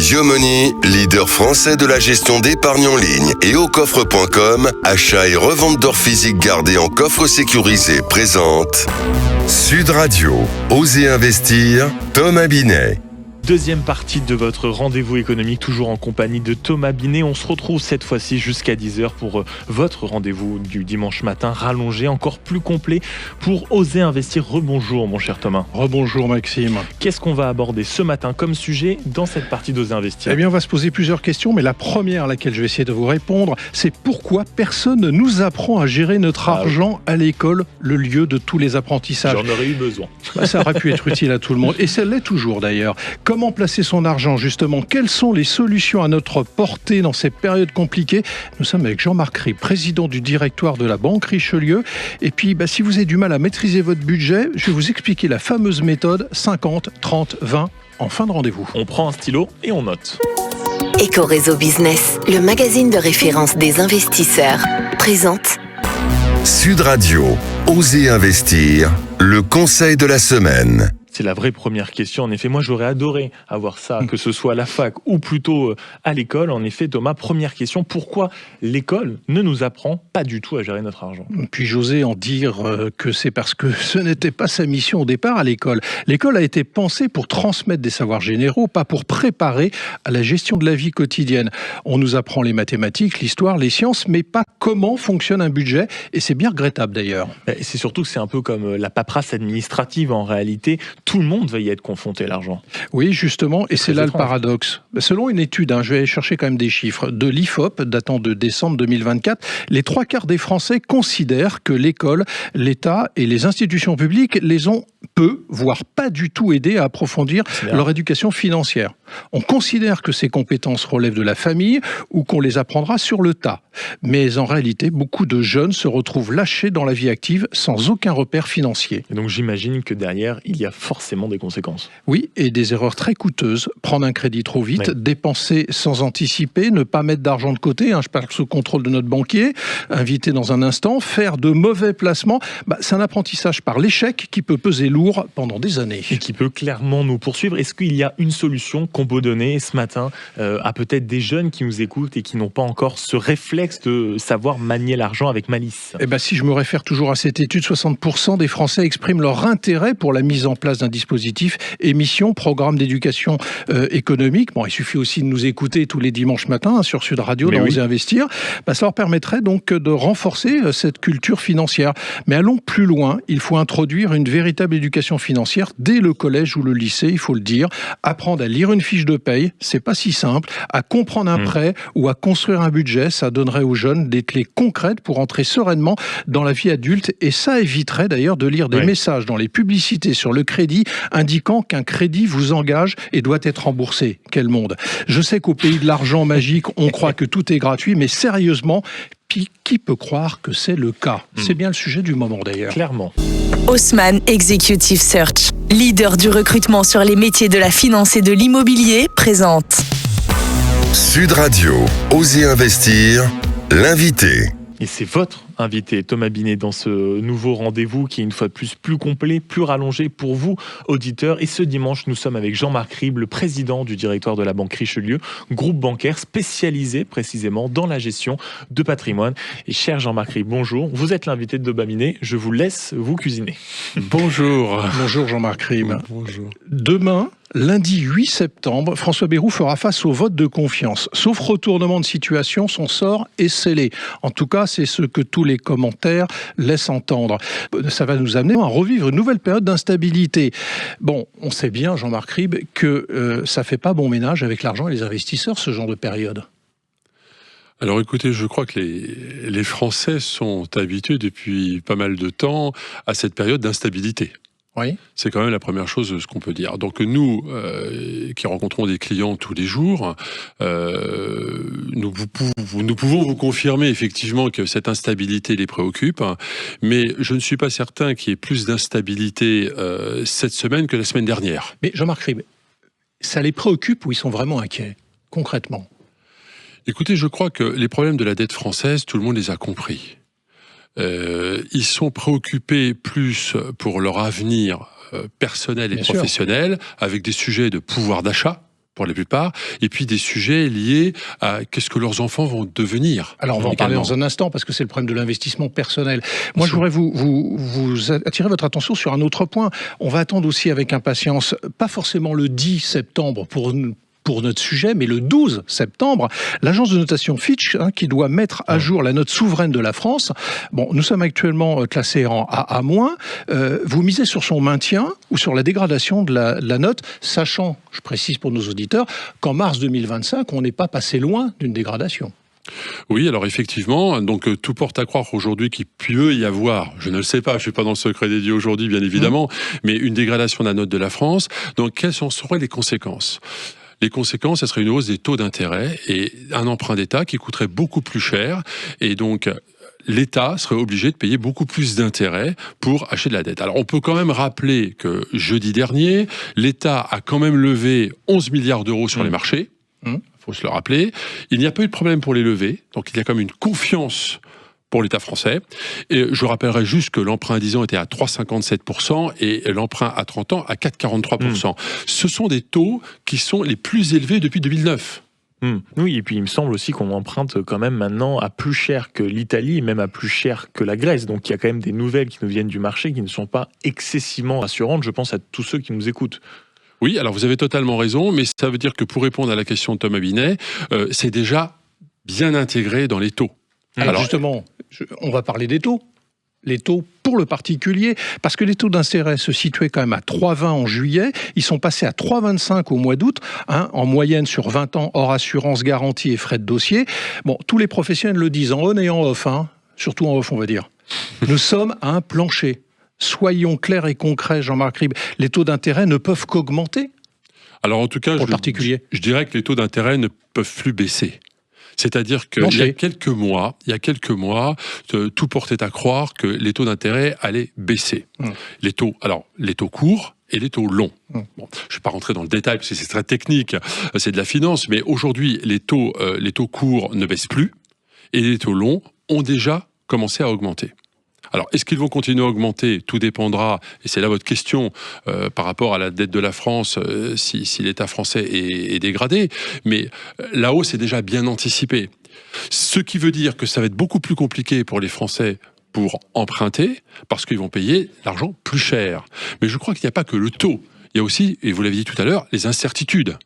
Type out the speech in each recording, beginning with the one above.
Yomoni, leader français de la gestion d'épargne en ligne et au coffre.com, achat et revente d'or physique gardé en coffre sécurisé présente Sud Radio, Osez investir, Thomas Binet. Deuxième partie de votre rendez-vous économique, toujours en compagnie de Thomas Binet. On se retrouve cette fois-ci jusqu'à 10h pour votre rendez-vous du dimanche matin, rallongé, encore plus complet pour Oser investir. Rebonjour mon cher Thomas. Rebonjour Maxime. Qu'est-ce qu'on va aborder ce matin comme sujet dans cette partie d'Oser investir ? Eh bien on va se poser plusieurs questions, mais la première à laquelle je vais essayer de vous répondre, c'est pourquoi personne ne nous apprend à gérer notre argent à l'école, le lieu de tous les apprentissages. J'en aurais eu besoin. Ça aurait pu être utile à tout le monde, et ça l'est toujours d'ailleurs. Comment placer son argent justement ? Quelles sont les solutions à notre portée dans ces périodes compliquées ? Nous sommes avec Jean-Marc Ribes, président du directoire de la Banque Richelieu. Et puis, si vous avez du mal à maîtriser votre budget, je vais vous expliquer la fameuse méthode 50, 30, 20 en fin de rendez-vous. On prend un stylo et on note. Éco-réseau Business, le magazine de référence des investisseurs, présente Sud Radio, Osez investir, le conseil de la semaine. C'est la vraie première question. En effet, moi, j'aurais adoré avoir ça, que ce soit à la fac ou plutôt à l'école. En effet, Thomas, première question, pourquoi l'école ne nous apprend pas du tout à gérer notre argent ? Puis j'osais en dire que c'est parce que ce n'était pas sa mission au départ à l'école. L'école a été pensée pour transmettre des savoirs généraux, pas pour préparer à la gestion de la vie quotidienne. On nous apprend les mathématiques, l'histoire, les sciences, mais pas comment fonctionne un budget. Et c'est bien regrettable d'ailleurs. Et c'est surtout que c'est un peu comme la paperasse administrative en réalité. Tout le monde va y être confronté à l'argent. Oui, justement, et c'est là le paradoxe. Selon une étude, je vais aller chercher quand même des chiffres, de l'IFOP, datant de décembre 2024, les 3/4 des Français considèrent que l'école, l'État et les institutions publiques les ont peu, voire pas du tout aidés à approfondir leur éducation financière. On considère que ces compétences relèvent de la famille ou qu'on les apprendra sur le tas. Mais en réalité, beaucoup de jeunes se retrouvent lâchés dans la vie active sans aucun repère financier. Et donc j'imagine que derrière, il y a forcément des conséquences. Oui, et des erreurs très coûteuses. Prendre un crédit trop vite, dépenser sans anticiper, ne pas mettre d'argent de côté, je parle sous contrôle de notre banquier, invité dans un instant, faire de mauvais placements, c'est un apprentissage par l'échec qui peut peser lourd pendant des années. Et qui peut clairement nous poursuivre. Est-ce qu'il y a une solution qu'on peut donner ce matin à peut-être des jeunes qui nous écoutent et qui n'ont pas encore ce réflexe de savoir manier l'argent avec malice ? Si je me réfère toujours à cette étude, 60% des Français expriment leur intérêt pour la mise en place d'un dispositif, émission, programme d'éducation économique. Il suffit aussi de nous écouter tous les dimanches matins sur Sud Radio dans Oser investir. Ça leur permettrait donc de renforcer cette culture financière. Mais allons plus loin, il faut introduire une véritable éducation financière dès le collège ou le lycée, il faut le dire. Apprendre à lire une fiche de paye, c'est pas si simple. À comprendre un prêt ou à construire un budget, ça donnerait aux jeunes des clés concrètes pour entrer sereinement dans la vie adulte. Et ça éviterait d'ailleurs de lire des messages dans les publicités sur le crédit indiquant qu'un crédit vous engage et doit être remboursé. Quel monde ! Je sais qu'au pays de l'argent magique, on croit que tout est gratuit, mais sérieusement, qui peut croire que c'est le cas ? C'est bien le sujet du moment d'ailleurs. Clairement. Haussmann Executive Search, leader du recrutement sur les métiers de la finance et de l'immobilier, présente Sud Radio, Osez investir, l'invité. Et c'est votre invité, Thomas Binet, dans ce nouveau rendez-vous qui est une fois de plus complet, plus rallongé pour vous, auditeurs. Et ce dimanche, nous sommes avec Jean-Marc Ribes, le président du directoire de la Banque Richelieu, groupe bancaire spécialisé précisément dans la gestion de patrimoine. Et cher Jean-Marc Ribes, bonjour. Vous êtes l'invité de Thomas Binet. Je vous laisse vous cuisiner. Bonjour. Bonjour Jean-Marc Ribes. Bonjour. Demain, lundi 8 septembre, François Bayrou fera face au vote de confiance. Sauf retournement de situation, son sort est scellé. En tout cas, c'est ce que tous les commentaires laissent entendre. Ça va nous amener à revivre une nouvelle période d'instabilité. On sait bien, Jean-Marc Ribes, que ça fait pas bon ménage avec l'argent et les investisseurs, ce genre de période. Alors écoutez, je crois que les Français sont habitués depuis pas mal de temps à cette période d'instabilité. Oui. C'est quand même la première chose, ce qu'on peut dire. Donc nous, qui rencontrons des clients tous les jours, nous pouvons vous confirmer effectivement que cette instabilité les préoccupe, mais je ne suis pas certain qu'il y ait plus d'instabilité cette semaine que la semaine dernière. Mais Jean-Marc Ribes, ça les préoccupe ou ils sont vraiment inquiets, concrètement ? Écoutez, je crois que les problèmes de la dette française, tout le monde les a compris. Ils sont préoccupés plus pour leur avenir personnel et professionnel, avec des sujets de pouvoir d'achat. pour la plupart, et puis des sujets liés à qu'est-ce que leurs enfants vont devenir. Alors on va en parler dans un instant parce que c'est le problème de l'investissement personnel. Moi je voudrais vous attirer votre attention sur un autre point. On va attendre aussi avec impatience, pas forcément le 10 septembre pour notre sujet, mais le 12 septembre, l'agence de notation Fitch, qui doit mettre à jour la note souveraine de la France. Bon, nous sommes actuellement classés en AA-. Vous misez sur son maintien ou sur la dégradation de la note, sachant, je précise pour nos auditeurs, qu'en mars 2025, on n'est pas passé loin d'une dégradation. Oui, alors effectivement, donc tout porte à croire aujourd'hui qu'il peut y avoir, je ne le sais pas, je ne suis pas dans le secret des dieux aujourd'hui, bien évidemment, mais une dégradation de la note de la France. Donc, quelles seraient les conséquences ? Les conséquences, ça serait une hausse des taux d'intérêt et un emprunt d'État qui coûterait beaucoup plus cher. Et donc, l'État serait obligé de payer beaucoup plus d'intérêts pour acheter de la dette. Alors, on peut quand même rappeler que jeudi dernier, l'État a quand même levé 11 milliards d'euros sur les marchés. Il faut se le rappeler. Il n'y a pas eu de problème pour les lever. Donc, il y a quand même une confiance pour l'État français. Et je rappellerai juste que l'emprunt à 10 ans était à 3,57% et l'emprunt à 30 ans à 4,43%. Ce sont des taux qui sont les plus élevés depuis 2009. Oui, et puis il me semble aussi qu'on emprunte quand même maintenant à plus cher que l'Italie, et même à plus cher que la Grèce. Donc il y a quand même des nouvelles qui nous viennent du marché qui ne sont pas excessivement rassurantes. Je pense à tous ceux qui nous écoutent. Oui, alors vous avez totalement raison, mais ça veut dire que pour répondre à la question de Thomas Binet, c'est déjà bien intégré dans les taux. Alors justement, on va parler des taux. Les taux pour le particulier, parce que les taux d'intérêt se situaient quand même à 3,20 en juillet, ils sont passés à 3,25 au mois d'août, en moyenne sur 20 ans, hors assurance, garantie et frais de dossier. Bon, tous les professionnels le disent en on et en off, surtout en off on va dire. Nous sommes à un plancher. Soyons clairs et concrets, Jean-Marc Ribes, les taux d'intérêt ne peuvent qu'augmenter. Alors en tout cas, je dirais que les taux d'intérêt ne peuvent plus baisser. C'est-à-dire qu'il y a quelques mois, tout portait à croire que les taux d'intérêt allaient baisser. Les taux courts et les taux longs. Bon, je ne vais pas rentrer dans le détail parce que c'est très technique, c'est de la finance, mais aujourd'hui, les taux courts ne baissent plus et les taux longs ont déjà commencé à augmenter. Alors, est-ce qu'ils vont continuer à augmenter ? Tout dépendra, et c'est là votre question, par rapport à la dette de la France, si l'État français est dégradé, mais la hausse est déjà bien anticipée. Ce qui veut dire que ça va être beaucoup plus compliqué pour les Français pour emprunter, parce qu'ils vont payer l'argent plus cher. Mais je crois qu'il n'y a pas que le taux, il y a aussi, et vous l'avez dit tout à l'heure, les incertitudes.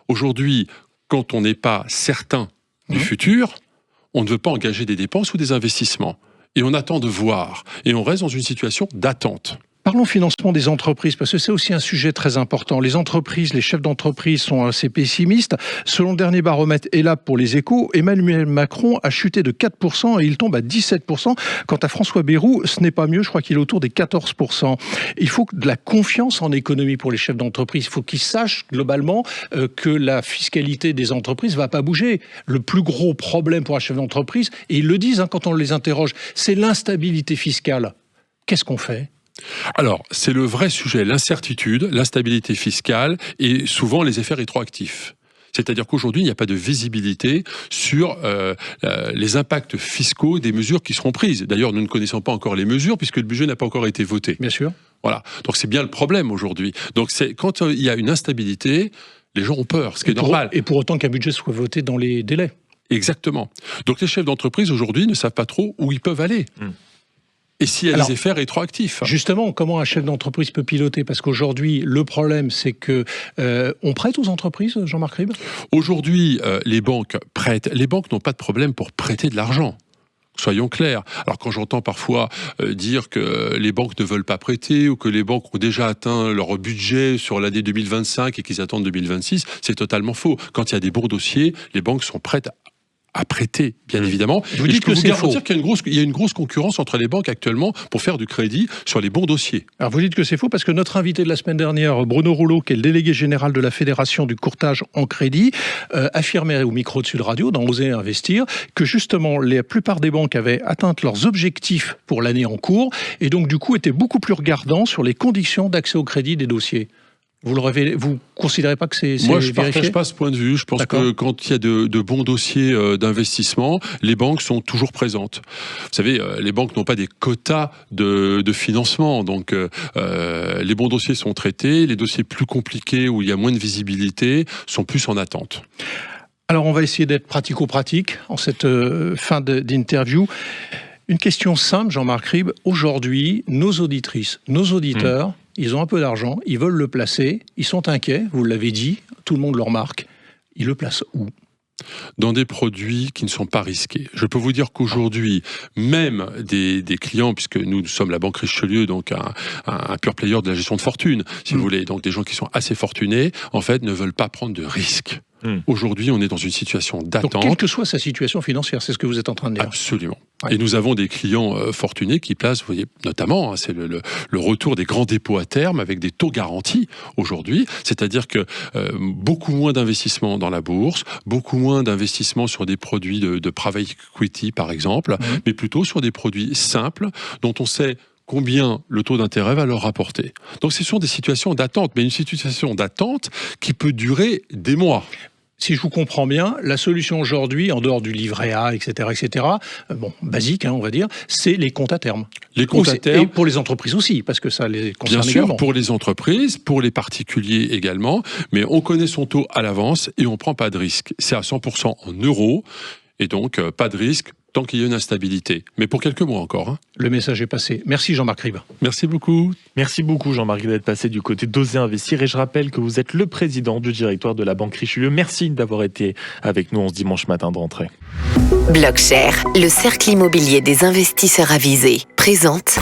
Aujourd'hui, quand on n'est pas certain du futur, on ne veut pas engager des dépenses ou des investissements. Et on attend de voir. Et on reste dans une situation d'attente. Parlons financement des entreprises, parce que c'est aussi un sujet très important. Les entreprises, les chefs d'entreprise sont assez pessimistes. Selon le dernier baromètre ELAB pour les Échos, Emmanuel Macron a chuté de 4% et il tombe à 17%. Quant à François Bayrou, ce n'est pas mieux, je crois qu'il est autour des 14%. Il faut de la confiance en économie pour les chefs d'entreprise. Il faut qu'ils sachent globalement que la fiscalité des entreprises ne va pas bouger. Le plus gros problème pour un chef d'entreprise, et ils le disent quand on les interroge, c'est l'instabilité fiscale. Qu'est-ce qu'on fait ? Alors, c'est le vrai sujet, l'incertitude, l'instabilité fiscale et souvent les effets rétroactifs. C'est-à-dire qu'aujourd'hui, il n'y a pas de visibilité sur les impacts fiscaux des mesures qui seront prises. D'ailleurs, nous ne connaissons pas encore les mesures puisque le budget n'a pas encore été voté. Bien sûr. Voilà. Donc, c'est bien le problème aujourd'hui. Donc, quand il y a une instabilité, les gens ont peur, ce qui est normal. Et pour autant qu'un budget soit voté dans les délais. Exactement. Donc, les chefs d'entreprise aujourd'hui ne savent pas trop où ils peuvent aller. Et s'il y a des effets rétroactifs. Justement, comment un chef d'entreprise peut piloter ? Parce qu'aujourd'hui, le problème, c'est que on prête aux entreprises, Jean-Marc Ribes ? Aujourd'hui, les banques prêtent. Les banques n'ont pas de problème pour prêter de l'argent. Soyons clairs. Alors quand j'entends parfois dire que les banques ne veulent pas prêter ou que les banques ont déjà atteint leur budget sur l'année 2025 et qu'ils attendent 2026, c'est totalement faux. Quand il y a des bons dossiers, les banques sont prêtes à prêter, bien évidemment. Vous dites que c'est faux. Qu'il y a une grosse concurrence entre les banques actuellement pour faire du crédit sur les bons dossiers. Alors vous dites que c'est faux parce que notre invité de la semaine dernière, Bruno Rouleau, qui est le délégué général de la Fédération du courtage en crédit, affirmait au micro de Sud Radio, dans Oser Investir, que justement la plupart des banques avaient atteint leurs objectifs pour l'année en cours et donc du coup étaient beaucoup plus regardants sur les conditions d'accès au crédit des dossiers. Vous considérez pas que c'est Moi, je ne vérifié ? partage pas ce point de vue. Je pense que quand il y a de bons dossiers d'investissement, les banques sont toujours présentes. Vous savez, les banques n'ont pas des quotas de financement. Donc, les bons dossiers sont traités. Les dossiers plus compliqués, où il y a moins de visibilité, sont plus en attente. Alors, on va essayer d'être pratico-pratique en cette fin d'interview. Une question simple, Jean-Marc Ribes. Aujourd'hui, nos auditrices, nos auditeurs, ils ont un peu d'argent, ils veulent le placer, ils sont inquiets, vous l'avez dit, tout le monde le remarque. Ils le placent où ? Dans des produits qui ne sont pas risqués. Je peux vous dire qu'aujourd'hui, même des clients, puisque nous sommes la Banque Richelieu, donc un pure player de la gestion de fortune, si vous voulez, donc des gens qui sont assez fortunés, en fait, ne veulent pas prendre de risques. Aujourd'hui, on est dans une situation d'attente. Donc, quelle que soit sa situation financière, c'est ce que vous êtes en train de dire. Absolument. Ouais. Et nous avons des clients fortunés qui placent, vous voyez, notamment, c'est le retour des grands dépôts à terme avec des taux garantis aujourd'hui. C'est-à-dire que beaucoup moins d'investissements dans la bourse, beaucoup moins d'investissements sur des produits de private equity, par exemple, mais plutôt sur des produits simples dont on sait combien le taux d'intérêt va leur rapporter. Donc ce sont des situations d'attente, mais une situation d'attente qui peut durer des mois. Si je vous comprends bien, la solution aujourd'hui, en dehors du livret A, etc., basique, on va dire, c'est les comptes à terme. Les comptes à terme. Et pour les entreprises aussi, parce que ça les concerne bien sûr, également. Pour les entreprises, pour les particuliers également, mais on connaît son taux à l'avance et on ne prend pas de risque. C'est à 100% en euros, et donc pas de risque tant qu'il y a une instabilité. Mais pour quelques mois encore. Le message est passé. Merci Jean-Marc Ribes. Merci beaucoup. Merci beaucoup Jean-Marc d'être passé du côté d'Oser Investir. Et je rappelle que vous êtes le président du directoire de la Banque Richelieu. Merci d'avoir été avec nous en ce dimanche matin de rentrée. Blockshare, le cercle immobilier des investisseurs avisés, présente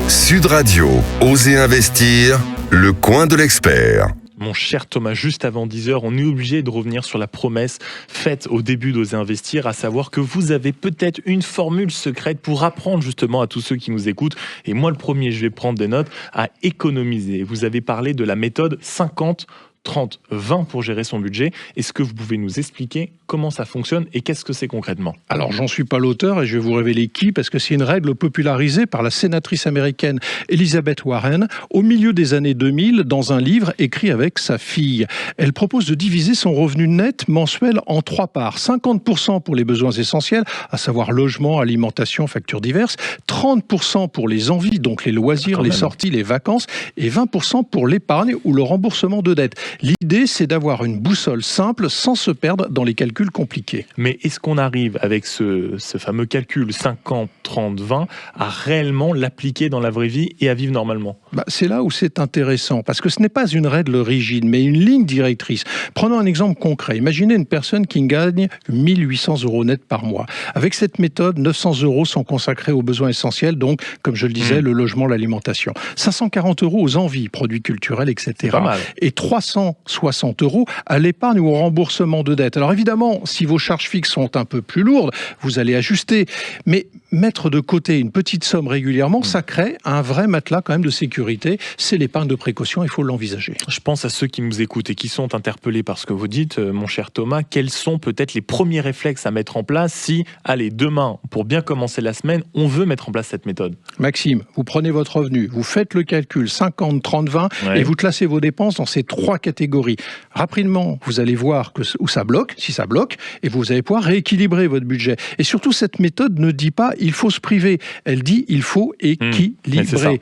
Sud Radio, Oser Investir, le coin de l'expert. Mon cher Thomas, juste avant 10h, on est obligé de revenir sur la promesse faite au début d'Oser Investir, à savoir que vous avez peut-être une formule secrète pour apprendre justement à tous ceux qui nous écoutent, et moi le premier, je vais prendre des notes, à économiser. Vous avez parlé de la méthode 50, 30, 20 pour gérer son budget. Est-ce que vous pouvez nous expliquer comment ça fonctionne et qu'est-ce que c'est concrètement ? Alors, j'en suis pas l'auteur et je vais vous révéler qui, parce que c'est une règle popularisée par la sénatrice américaine Elizabeth Warren au milieu des années 2000 dans un livre écrit avec sa fille. Elle propose de diviser son revenu net mensuel en 3 parts. 50% pour les besoins essentiels, à savoir logement, alimentation, factures diverses. 30% pour les envies, donc les loisirs, les sorties, les vacances. Et 20% pour l'épargne ou le remboursement de dettes. L'idée, c'est d'avoir une boussole simple sans se perdre dans les calculs compliqués. Mais est-ce qu'on arrive avec ce fameux calcul 50, 30, 20 à réellement l'appliquer dans la vraie vie et à vivre normalement ? C'est là où c'est intéressant, parce que ce n'est pas une règle rigide, mais une ligne directrice. Prenons un exemple concret. Imaginez une personne qui gagne 1 800 € net par mois. Avec cette méthode, 900 € sont consacrés aux besoins essentiels, donc, comme je le disais, le logement, l'alimentation. 540 € aux envies, produits culturels, etc. Pas mal. Et 360 € à l'épargne ou au remboursement de dettes. Alors évidemment, si vos charges fixes sont un peu plus lourdes, vous allez ajuster. Mais mettre de côté une petite somme régulièrement, ça crée un vrai matelas quand même de sécurité. C'est l'épargne de précaution, il faut l'envisager. Je pense à ceux qui nous écoutent et qui sont interpellés par ce que vous dites, mon cher Thomas. Quels sont peut-être les premiers réflexes à mettre en place si, allez, demain, pour bien commencer la semaine, on veut mettre en place cette méthode ? Maxime, vous prenez votre revenu, vous faites le calcul 50, 30, 20 et vous classez vos dépenses dans ces 3 catégories. Rapidement, vous allez voir où ça bloque, si ça bloque, et vous allez pouvoir rééquilibrer votre budget. Et surtout, cette méthode ne dit pas il faut se priver, elle dit il faut équilibrer.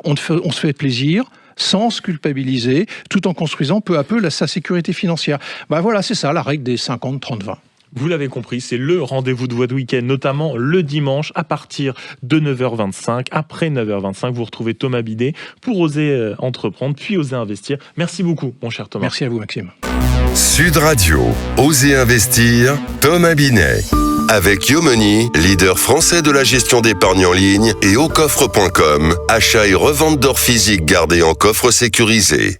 On se fait plaisir sans se culpabiliser, tout en construisant peu à peu sa sécurité financière. Voilà, c'est ça la règle des 50, 30, 20. Vous l'avez compris, c'est le rendez-vous de votre week-end, notamment le dimanche à partir de 9h25. Après 9h25, vous retrouvez Thomas Binet pour oser entreprendre, puis oser investir. Merci beaucoup, mon cher Thomas. Merci à vous, Maxime. Sud Radio, Oser Investir, Thomas Binet. Avec Yomoni, leader français de la gestion d'épargne en ligne, et aucoffre.com, achat et revente d'or physique gardé en coffre sécurisé.